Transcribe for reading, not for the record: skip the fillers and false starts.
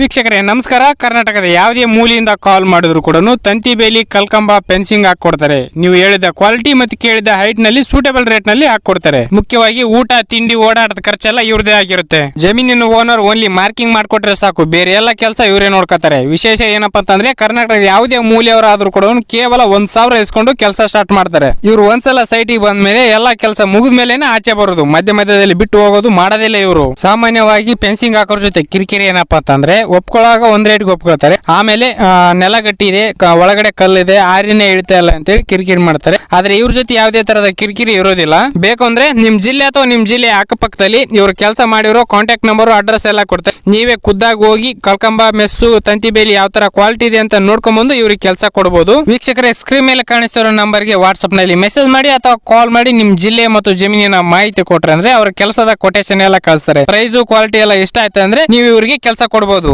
ವೀಕ್ಷಕರೇ ನಮಸ್ಕಾರ. ಕರ್ನಾಟಕದ ಯಾವುದೇ ಮೂಲೆಯಿಂದ ಕಾಲ್ ಮಾಡಿದ್ರು ಕೂಡ ತಂತಿ ಬೇಲಿ ಕಲ್ಕಂಬ ಫೆನ್ಸಿಂಗ್ ಹಾಕೊಡ್ತಾರೆ. ನೀವು ಹೇಳಿದ ಕ್ವಾಲಿಟಿ ಮತ್ತು ಕೇಳಿದ ಹೈಟ್ ನಲ್ಲಿ ಸೂಟೇಬಲ್ ರೇಟ್ ನಲ್ಲಿ ಹಾಕೊಡ್ತಾರೆ. ಮುಖ್ಯವಾಗಿ ಊಟ ತಿಂಡಿ ಓಡಾಟದ ಖರ್ಚೆಲ್ಲ ಇವ್ರದೇ ಆಗಿರುತ್ತೆ. ಜಮೀನಿನ ಓನರ್ ಓನ್ಲಿ ಮಾರ್ಕಿಂಗ್ ಮಾಡ್ಕೊಟ್ರೆ ಸಾಕು, ಬೇರೆ ಎಲ್ಲ ಕೆಲಸ ಇವರೇ ನೋಡ್ಕೋತಾರೆ. ವಿಶೇಷ ಏನಪ್ಪಾ ಅಂತಂದ್ರೆ ಕರ್ನಾಟಕದ ಯಾವುದೇ ಮೂಲೆಯವರಾದ್ರೂ ಕೂಡ ಕೇವಲ 1,000 ಇಸ್ಕೊಂಡು ಕೆಲಸ ಸ್ಟಾರ್ಟ್ ಮಾಡ್ತಾರೆ. ಇವ್ರು ಒಂದ್ಸಲ ಸೈಟಿಗೆ ಬಂದ ಮೇಲೆ ಎಲ್ಲಾ ಕೆಲಸ ಮುಗಿದ ಮೇಲೆನೆ ಆಚೆ ಬರೋದು, ಮಧ್ಯದಲ್ಲಿ ಬಿಟ್ಟು ಹೋಗೋದು ಮಾಡೋದಿಲ್ಲ. ಇವರು ಸಾಮಾನ್ಯವಾಗಿ ಫೆನ್ಸಿಂಗ್ ಹಾಕೋರ್ ಜೊತೆ ಕಿರಿಕಿರಿ ಏನಪ್ಪಾ ಅಂತಂದ್ರೆ ಒಪ್ಕೊಳ್ಳಾಗ ಒಂದ್ ರೇಟ್ಗೆ ಒಪ್ಕೊಳ್ತಾರೆ, ಆಮೇಲೆ ನೆಲ ಗಟ್ಟಿದೆ ಒಳಗಡೆ ಕಲ್ಲಿದೆ ಆರಿನೇ ಇಳ್ತಾ ಇಲ್ಲ ಅಂತೇಳಿ ಕಿರಿಕಿರಿ ಮಾಡ್ತಾರೆ. ಆದ್ರೆ ಇವ್ರ ಜೊತೆ ಯಾವುದೇ ತರದ ಕಿರಿಕಿರಿ ಇರೋದಿಲ್ಲ. ಬೇಕು ಅಂದ್ರೆ ನಿಮ್ ಜಿಲ್ಲೆ ಅಥವಾ ನಿಮ್ ಜಿಲ್ಲೆ ಅಕ್ಕಪಕ್ಕದಲ್ಲಿ ಇವ್ರು ಕೆಲಸ ಮಾಡಿರೋ ಕಾಂಟ್ಯಾಕ್ಟ್ ನಂಬರ್ ಅಡ್ರೆಸ್ ಎಲ್ಲ ಕೊಡ್ತಾರೆ. ನೀವೇ ಖುದ್ದಾಗಿ ಹೋಗಿ ಕಲ್ಕಂಬ ಮೆಸ್ಸು ತಂತಿ ಬೇಲಿ ಯಾವ ತರ ಕ್ವಾಲಿಟಿ ಇದೆ ಅಂತ ನೋಡ್ಕೊಂಡ್ಬಂದು ಇವ್ರಿಗೆ ಕೆಲಸ ಕೊಡಬಹುದು. ವೀಕ್ಷಕರೇ ಸ್ಕ್ರೀನ್ ಮೇಲೆ ಕಾಣಿಸ್ತಿರೋ ನಂಬರ್ಗೆ ವಾಟ್ಸ್ಆಪ್ ನಲ್ಲಿ ಮೆಸೇಜ್ ಮಾಡಿ ಅಥವಾ ಕಾಲ್ ಮಾಡಿ ನಿಮ್ ಜಿಲ್ಲೆ ಮತ್ತು ಜಮೀನಿನ ಮಾಹಿತಿ ಕೊಟ್ರೆ ಅಂದ್ರೆ ಅವ್ರ ಕೆಲಸದ ಕೊಟೇಶನ್ ಎಲ್ಲ ಕಳಿಸ್ತಾರೆ. ಪ್ರೈಸ್ ಕ್ವಾಲಿಟಿ ಎಲ್ಲ ಇಷ್ಟ ಆಯ್ತು ಅಂದ್ರೆ ನೀವು ಇವ್ರಿಗೆ ಕೆಲಸ ಕೊಡಬಹುದು.